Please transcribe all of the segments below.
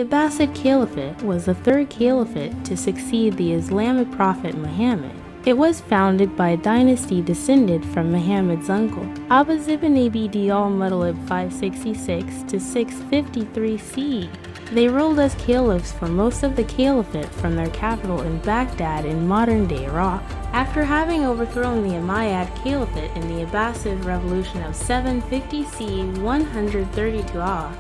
The Abbasid Caliphate was the third caliphate to succeed the Islamic prophet Muhammad. It was founded by a dynasty descended from Muhammad's uncle, Abbasid ibn Abd al-Muttalib 566 to 653 CE. They ruled as caliphs for most of the caliphate from their capital in Baghdad in modern-day Iraq. After having overthrown the Umayyad Caliphate in the Abbasid Revolution of 750 CE 132 AH,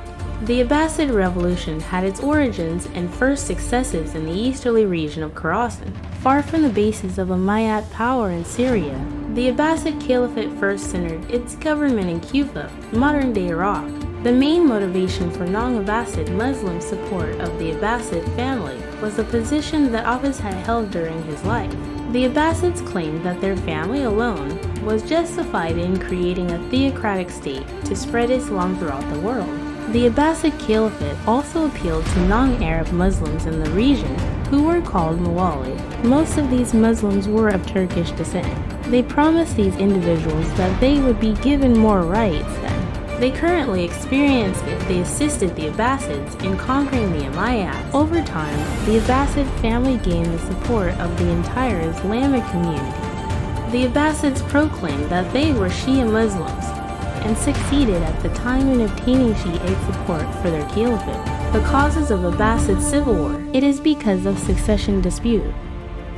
the Abbasid Revolution had its origins and first successes in the easterly region of Khorasan, far from the bases of Umayyad power in Syria. The Abbasid Caliphate first centered its government in Kufa, modern-day Iraq. The main motivation for non-Abbasid Muslim support of the Abbasid family was the position that Abbasid had held during his life. The Abbasids claimed that their family alone was justified in creating a theocratic state to spread Islam throughout the world. The Abbasid Caliphate also appealed to non-Arab Muslims in the region, who were called Mawali. Most of these Muslims were of Turkish descent. They promised these individuals that they would be given more rights than they currently experienced if they assisted the Abbasids in conquering the Umayyads. Over time, the Abbasid family gained the support of the entire Islamic community. The Abbasids proclaimed that they were Shia Muslims, and succeeded at the time in obtaining Shiite support for their caliphate. The causes of Abbasid civil war. It is because of succession dispute.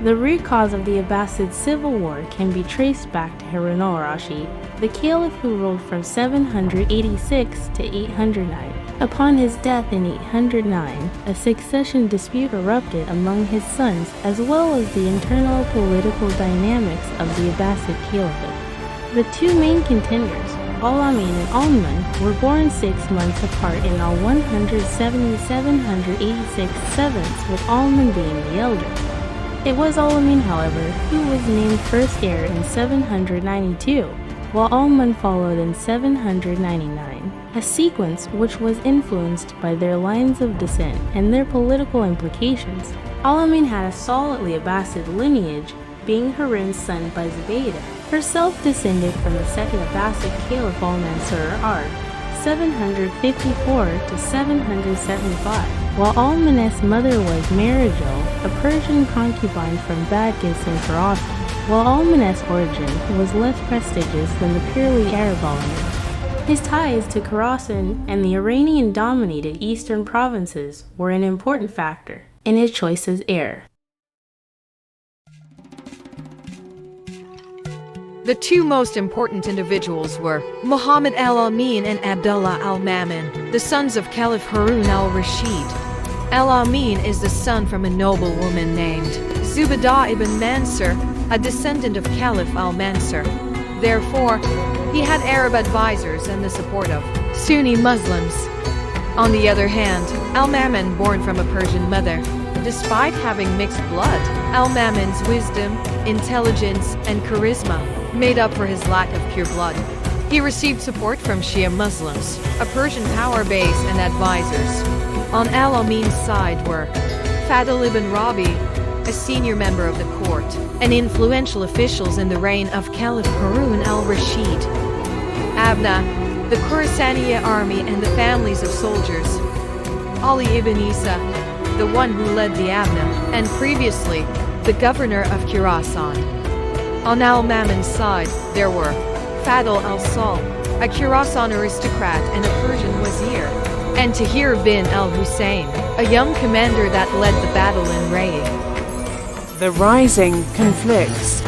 The root cause of the Abbasid civil war can be traced back to Harun al-Rashid, the caliph who ruled from 786 to 809. Upon his death in 809, a succession dispute erupted among his sons as well as the internal political dynamics of the Abbasid caliphate. The two main contenders, Al-Amin and Al-Man, were born 6 months apart in all 170,786 sevenths, with Al-Man being the elder. It was Al-Amin, however, who was named first heir in 792, while Al-Man followed in 799, a sequence which was influenced by their lines of descent and their political implications. Al-Amin had a solidly Abbasid lineage, being Harun's son by Zubaydah, herself descended from the second Abbasid Caliph Al-Mansur Ard, 754 to 775, while Al-Man's mother was Marajil, a Persian concubine from Badghis in Khorasan, while Al-Man's origin was less prestigious than the purely Arab Al-Man. His ties to Khorasan and the Iranian-dominated eastern provinces were an important factor in his choice as heir. The two most important individuals were Muhammad al-Amin and Abdullah al-Mamun, the sons of Caliph Harun al-Rashid. Al-Amin is the son from a noble woman named Zubaydah ibn Mansur, a descendant of Caliph al-Mansur. Therefore, he had Arab advisors and the support of Sunni Muslims. On the other hand, al-Mamun, born from a Persian mother, despite having mixed blood, al-Mamun's wisdom, intelligence, and charisma made up for his lack of pure blood. He received support from Shia Muslims, a Persian power base, and advisors. On al-Amin's side were Fadl ibn Rabi, a senior member of the court, and influential officials in the reign of Caliph Harun al-Rashid. Abna, the Khorasaniya army, and the families of soldiers. Ali ibn Isa, the one who led the Abna, and previously, the governor of Khorasan. On al-Mamun's side, there were Fadl al-Sal, a Khorasan aristocrat and a Persian wazir, and Tahir bin al-Hussein, a young commander that led the battle in Ray. The rising conflicts.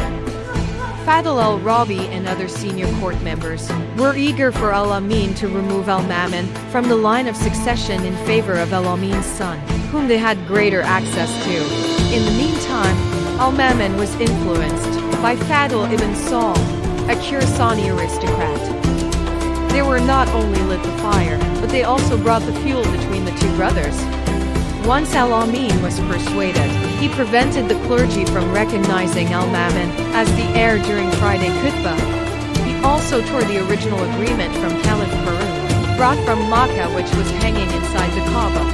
Fadl al-Rabi and other senior court members were eager for al-Amin to remove al-Mamun from the line of succession in favor of al-Amin's son, whom they had greater access to. In the meantime, al-Mamun was influenced by Fadl ibn Sal, a Khorasani aristocrat. They were not only lit the fire, but they also brought the fuel between the two brothers. Once al-Amin was persuaded, he prevented the clergy from recognizing al-Mamun as the heir during Friday Khutbah. He also tore the original agreement from Caliph Harun, brought from Makkah, which was hanging inside the Kaaba.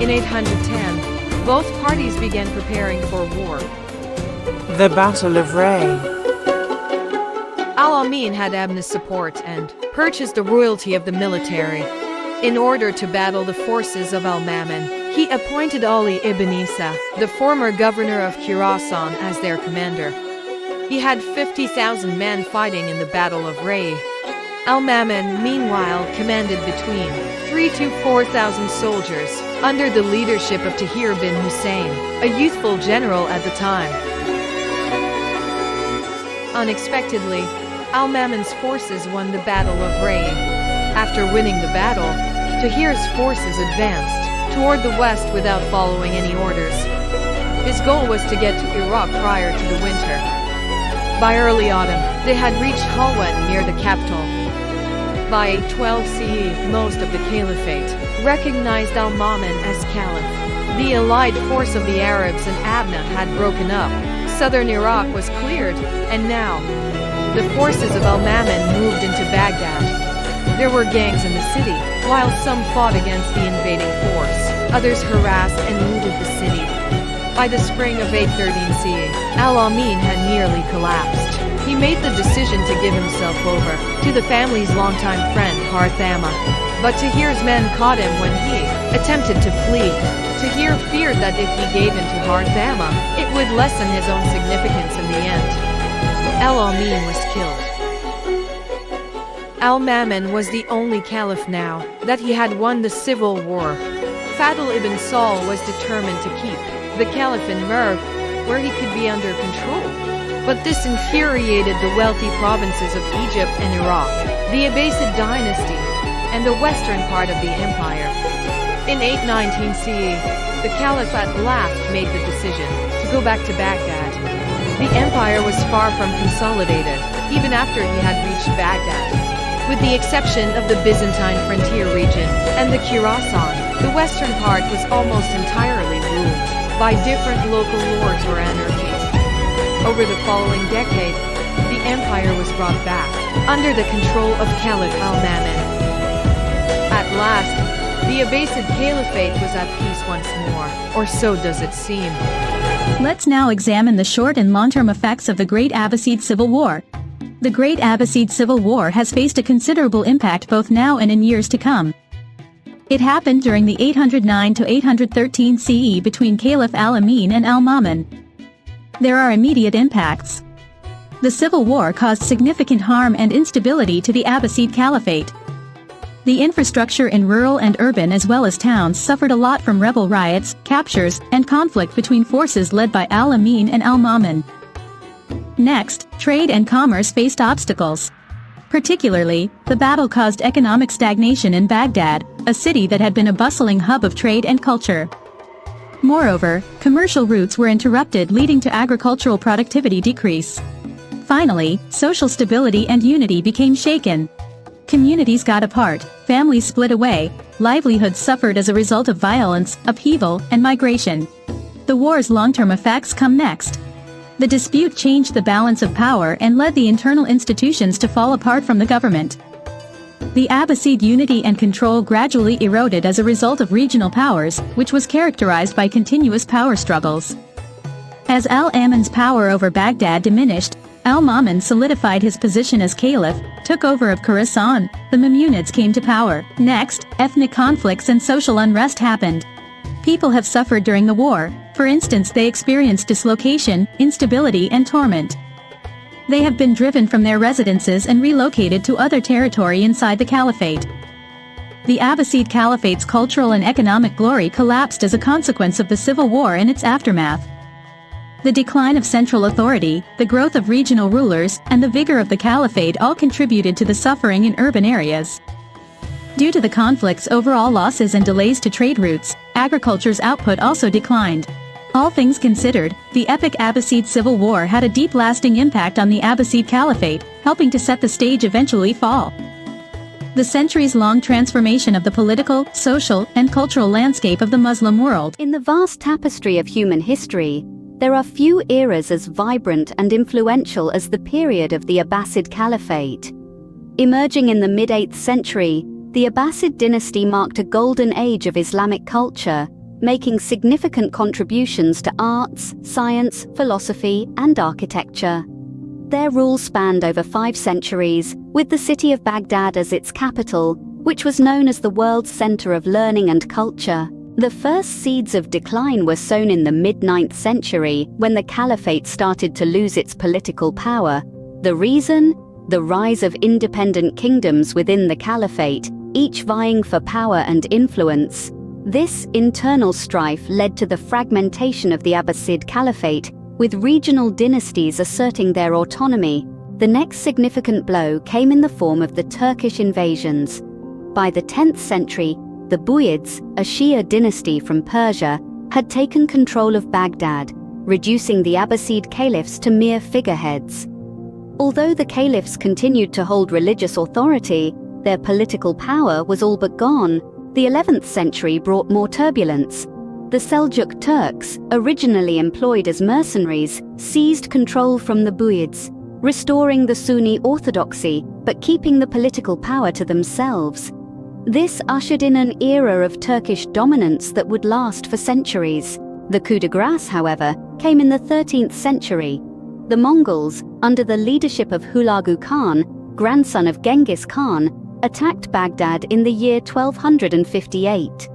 In 810, both parties began preparing for war. The Battle of Ray. Al-Amin had Abna's support and purchased the royalty of the military. In order to battle the forces of Al-Mamun, he appointed Ali ibn Isa, the former governor of Khorasan, as their commander. He had 50,000 men fighting in the Battle of Ray. Al-Mamun, meanwhile, commanded between 3,000 to 4,000 soldiers, under the leadership of Tahir bin Hussein, a youthful general at the time. Unexpectedly, Al-Mamun's forces won the Battle of Ray. After winning the battle, Tahir's forces advanced toward the west without following any orders. His goal was to get to Iraq prior to the winter. By early autumn, they had reached Halwan near the capital. By 12 CE, most of the caliphate recognized Al-Mamun as caliph. The allied force of the Arabs and Abna had broken up. Southern Iraq was cleared, and now the forces of Al-Mamun moved into Baghdad. There were gangs in the city, while some fought against the invading force. Others harassed and looted the city. By the spring of 813 CE, Al-Amin had nearly collapsed. He made the decision to give himself over to the family's longtime friend Harthama. But Tahir's men caught him when he attempted to flee. Tahir feared that if he gave in to Harthama, it would lessen his own significance in the end. Al-Amin was killed. Al-Mamun was the only caliph now that he had won the civil war. Fadl ibn Saul was determined to keep the caliph in Merv, where he could be under control. But this infuriated the wealthy provinces of Egypt and Iraq, the Abbasid dynasty, and the western part of the empire. In 819 CE, the caliph at last made the decision to go back to Baghdad. The empire was far from consolidated, even after he had reached Baghdad. With the exception of the Byzantine frontier region and the Khorasan, the western part was almost entirely ruled by different local lords or anarchy. Over the following decade, the empire was brought back under the control of Caliph Al-Mamun. At last, the Abbasid Caliphate was at peace once more, or so does it seem. Let's now examine the short and long-term effects of the Great Abbasid Civil War. The Great Abbasid Civil War has faced a considerable impact both now and in years to come. It happened during the 809 to 813 CE between Caliph Al-Amin and Al-Mamun. There are immediate impacts. The civil war caused significant harm and instability to the Abbasid Caliphate. The infrastructure in rural and urban as well as towns suffered a lot from rebel riots, captures, and conflict between forces led by Al-Amin and Al-Mamun. Next, trade and commerce faced obstacles. Particularly, the battle caused economic stagnation in Baghdad, a city that had been a bustling hub of trade and culture. Moreover, commercial routes were interrupted, leading to agricultural productivity decrease. Finally, social stability and unity became shaken. Communities got apart, families split away, livelihoods suffered as a result of violence, upheaval, and migration. The war's long-term effects come next. The dispute changed the balance of power and led the internal institutions to fall apart from the government. The Abbasid unity and control gradually eroded as a result of regional powers, which was characterized by continuous power struggles. As Al-Amin's power over Baghdad diminished, Al-Mamun solidified his position as caliph, took over of Khorasan, the Mamunids came to power. Next, ethnic conflicts and social unrest happened. People have suffered during the war. For instance, they experienced dislocation, instability, and torment. They have been driven from their residences and relocated to other territory inside the caliphate. The Abbasid Caliphate's cultural and economic glory collapsed as a consequence of the civil war and its aftermath. The decline of central authority, the growth of regional rulers, and the vigor of the caliphate all contributed to the suffering in urban areas. Due to the conflicts, overall losses and delays to trade routes, agriculture's output also declined. All things considered, the epic Abbasid civil war had a deep lasting impact on the Abbasid Caliphate, helping to set the stage eventually fall. The centuries-long transformation of the political, social, and cultural landscape of the Muslim world. In the vast tapestry of human history, there are few eras as vibrant and influential as the period of the Abbasid Caliphate. Emerging in the mid-8th century, the Abbasid dynasty marked a golden age of Islamic culture, making significant contributions to arts, science, philosophy, and architecture. Their rule spanned over 5 centuries, with the city of Baghdad as its capital, which was known as the world's center of learning and culture. The first seeds of decline were sown in the mid-9th century when the caliphate started to lose its political power. The reason? The rise of independent kingdoms within the caliphate, each vying for power and influence. This internal strife led to the fragmentation of the Abbasid Caliphate, with regional dynasties asserting their autonomy. The next significant blow came in the form of the Turkish invasions. By the 10th century, the Buyids, a Shia dynasty from Persia, had taken control of Baghdad, reducing the Abbasid caliphs to mere figureheads. Although the caliphs continued to hold religious authority, their political power was all but gone. The 11th century brought more turbulence. The Seljuk Turks, originally employed as mercenaries, seized control from the Buyids, restoring the Sunni orthodoxy but keeping the political power to themselves. This ushered in an era of Turkish dominance that would last for centuries. The coup de grace, however, came in the 13th century. The Mongols, under the leadership of Hulagu Khan, grandson of Genghis Khan, attacked Baghdad in the year 1258.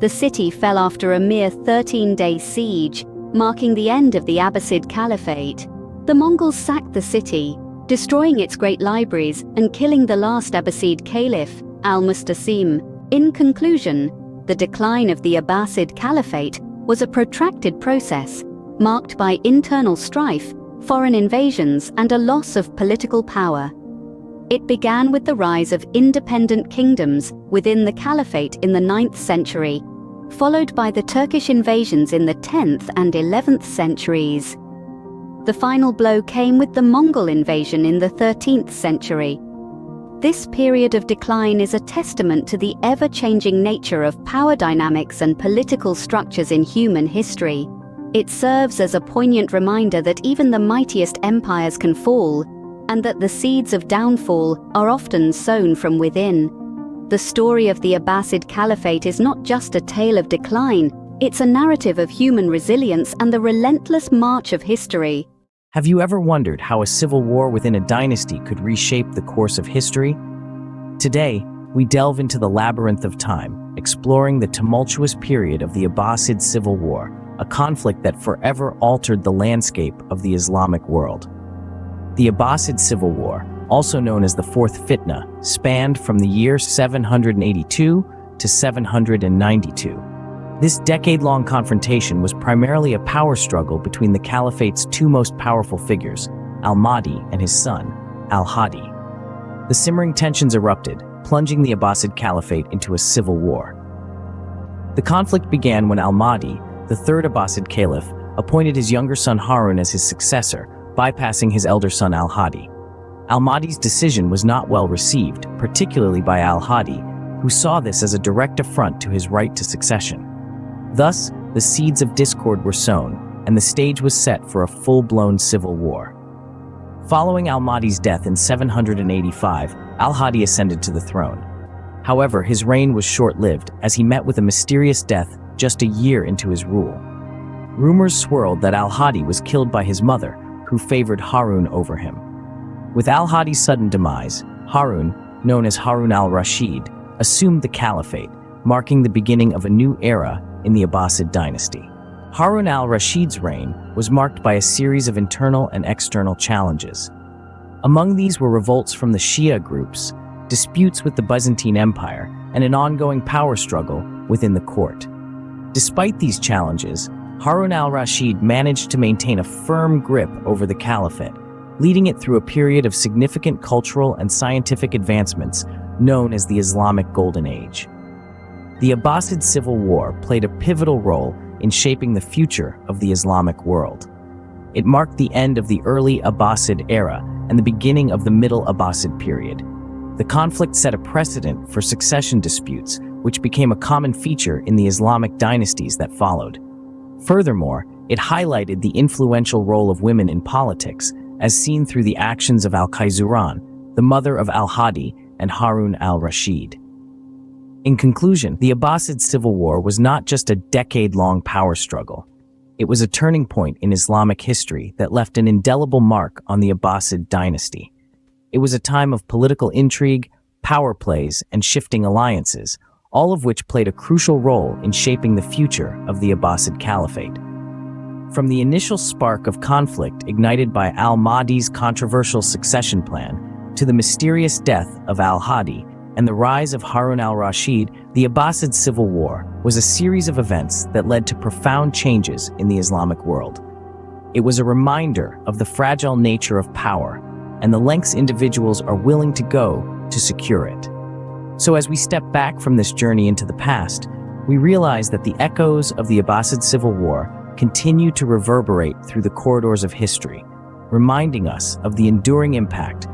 The city fell after a mere 13-day siege, marking the end of the Abbasid Caliphate. The Mongols sacked the city, destroying its great libraries and killing the last Abbasid caliph, al-Mustasim. In conclusion, the decline of the Abbasid Caliphate was a protracted process, marked by internal strife, foreign invasions, and a loss of political power. It began with the rise of independent kingdoms within the Caliphate in the 9th century, followed by the Turkish invasions in the 10th and 11th centuries. The final blow came with the Mongol invasion in the 13th century. This period of decline is a testament to the ever-changing nature of power dynamics and political structures in human history. It serves as a poignant reminder that even the mightiest empires can fall, and that the seeds of downfall are often sown from within. The story of the Abbasid Caliphate is not just a tale of decline, it's a narrative of human resilience and the relentless march of history. Have you ever wondered how a civil war within a dynasty could reshape the course of history? Today, we delve into the labyrinth of time, exploring the tumultuous period of the Abbasid Civil War, a conflict that forever altered the landscape of the Islamic world. The Abbasid Civil War, also known as the Fourth Fitna, spanned from the year 782 to 792. This decade-long confrontation was primarily a power struggle between the Caliphate's two most powerful figures, al-Mahdi and his son, al-Hadi. The simmering tensions erupted, plunging the Abbasid Caliphate into a civil war. The conflict began when al-Mahdi, the third Abbasid Caliph, appointed his younger son Harun as his successor, bypassing his elder son al-Hadi. Al-Mahdi's decision was not well received, particularly by al-Hadi, who saw this as a direct affront to his right to succession. Thus, the seeds of discord were sown, and the stage was set for a full-blown civil war. Following al-Mahdi's death in 785, al-Hadi ascended to the throne. However, his reign was short-lived, as he met with a mysterious death just a year into his rule. Rumors swirled that al-Hadi was killed by his mother, who favored Harun over him. With al-Hadi's sudden demise, Harun, known as Harun al-Rashid, assumed the caliphate, marking the beginning of a new era in the Abbasid dynasty. Harun al-Rashid's reign was marked by a series of internal and external challenges. Among these were revolts from the Shia groups, disputes with the Byzantine Empire, and an ongoing power struggle within the court. Despite these challenges, Harun al-Rashid managed to maintain a firm grip over the caliphate, leading it through a period of significant cultural and scientific advancements known as the Islamic Golden Age. The Abbasid Civil War played a pivotal role in shaping the future of the Islamic world. It marked the end of the early Abbasid era and the beginning of the Middle Abbasid period. The conflict set a precedent for succession disputes, which became a common feature in the Islamic dynasties that followed. Furthermore, it highlighted the influential role of women in politics, as seen through the actions of al-Khayzuran, the mother of al-Hadi, and Harun al-Rashid. In conclusion, the Abbasid Civil War was not just a decade-long power struggle. It was a turning point in Islamic history that left an indelible mark on the Abbasid dynasty. It was a time of political intrigue, power plays, and shifting alliances, all of which played a crucial role in shaping the future of the Abbasid Caliphate. From the initial spark of conflict ignited by al-Mahdi's controversial succession plan to the mysterious death of al-Hadi and the rise of Harun al-Rashid, the Abbasid Civil War was a series of events that led to profound changes in the Islamic world. It was a reminder of the fragile nature of power and the lengths individuals are willing to go to secure it. So as we step back from this journey into the past, we realize that the echoes of the Abbasid Civil War continue to reverberate through the corridors of history, reminding us of the enduring impact